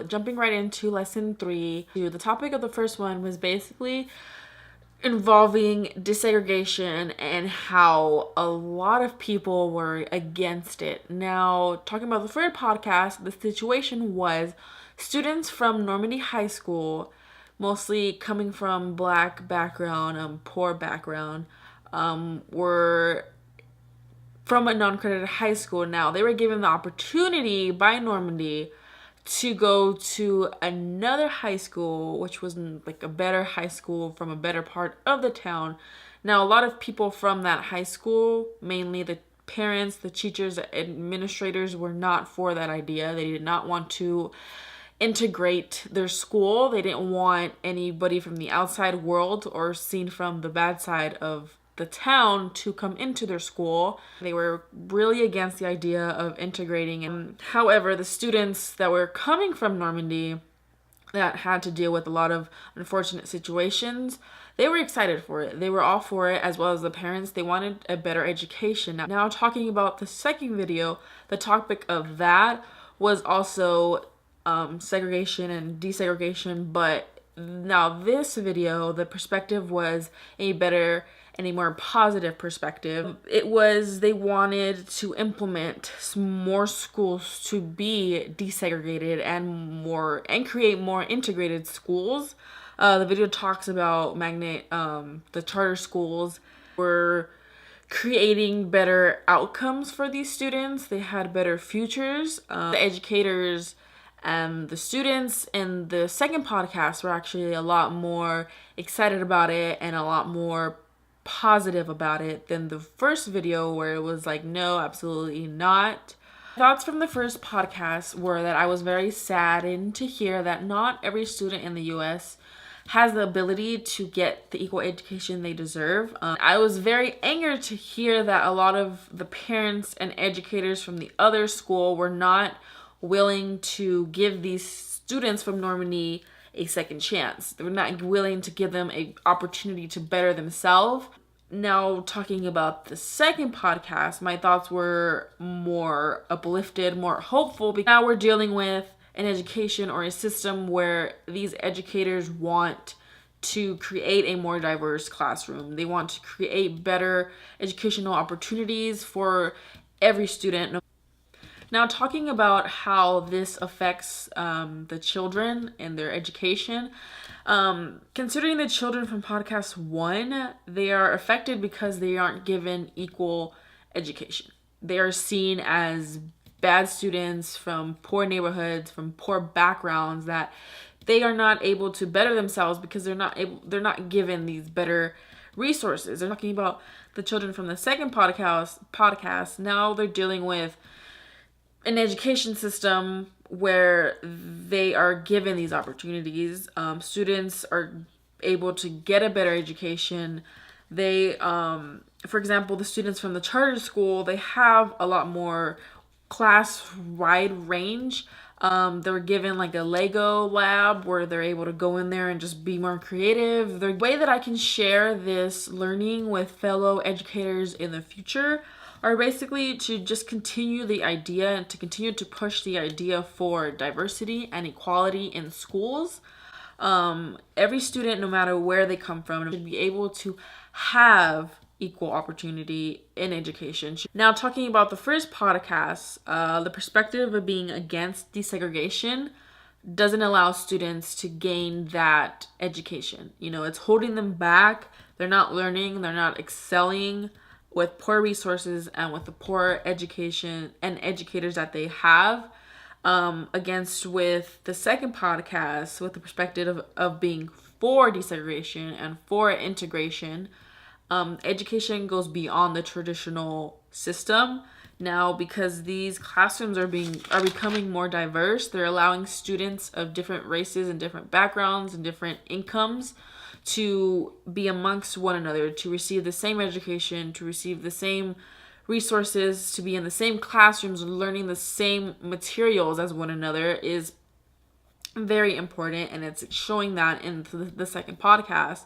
Jumping right into lesson 3, the topic of the first one was basically involving desegregation and how a lot of people were against it. Now, talking about the third podcast, the situation was students from Normandy High School, mostly coming from Black background, poor background, were from a non-accredited high school. Now, they were given the opportunity by Normandy to go to another high school, which was like a better high school from a better part of the town. Now, a lot of people from that high school, mainly the parents, the teachers, the administrators, were not for that idea. They did not want to integrate their school. They didn't want anybody from the outside world or seen from the bad side of the town to come into their school. They were really against the idea of integrating. And however, the students that were coming from Normandy that had to deal with a lot of unfortunate situations, they were excited for it. They were all for it, as well as the parents. They wanted a better education. Now talking about the second video, the topic of that was also segregation and desegregation, but now this video, the perspective was a better and a more positive perspective. It was they wanted to implement more schools to be desegregated and create more integrated schools. The video talks about the charter schools were creating better outcomes for these students. They had better futures. The educators and the students in the second podcast were actually a lot more excited about it and a lot more positive about it than the first video, where it was like, no, absolutely not. Thoughts from the first podcast were that I was very saddened to hear that not every student in the US has the ability to get the equal education they deserve. I was very angered to hear that a lot of the parents and educators from the other school were not willing to give these students from Normandy a second chance. They were not willing to give them an opportunity to better themselves. Now, talking about the second podcast, my thoughts were more uplifted, more hopeful, because now we're dealing with an education or a system where these educators want to create a more diverse classroom. They want to create better educational opportunities for every student. Now, talking about how this affects the children and their education, considering the children from podcast 1, they are affected because they aren't given equal education. They are seen as bad students from poor neighborhoods, from poor backgrounds, that they are not able to better themselves because they're not given these better resources. They're talking about the children from the second podcast. Now they're dealing with an education system where they are given these opportunities. Students are able to get a better education. They, for example, the students from the charter school, they have a lot more class-wide range. They're given like a Lego lab where they're able to go in there and just be more creative. The way that I can share this learning with fellow educators in the future are basically to just continue the idea and to continue to push the idea for diversity and equality in schools. Every student, no matter where they come from, should be able to have equal opportunity in education. Now, talking about the first podcast, the perspective of being against desegregation doesn't allow students to gain that education. It's holding them back. They're not learning. They're not excelling with poor resources and with the poor education and educators that they have, against with the second podcast, with the perspective of being for desegregation and for integration. Education goes beyond the traditional system now, because these classrooms are becoming more diverse. They're allowing students of different races and different backgrounds and different incomes to be amongst one another, to receive the same education, to receive the same resources, to be in the same classrooms, learning the same materials as one another is very important, and it's showing that in the second podcast.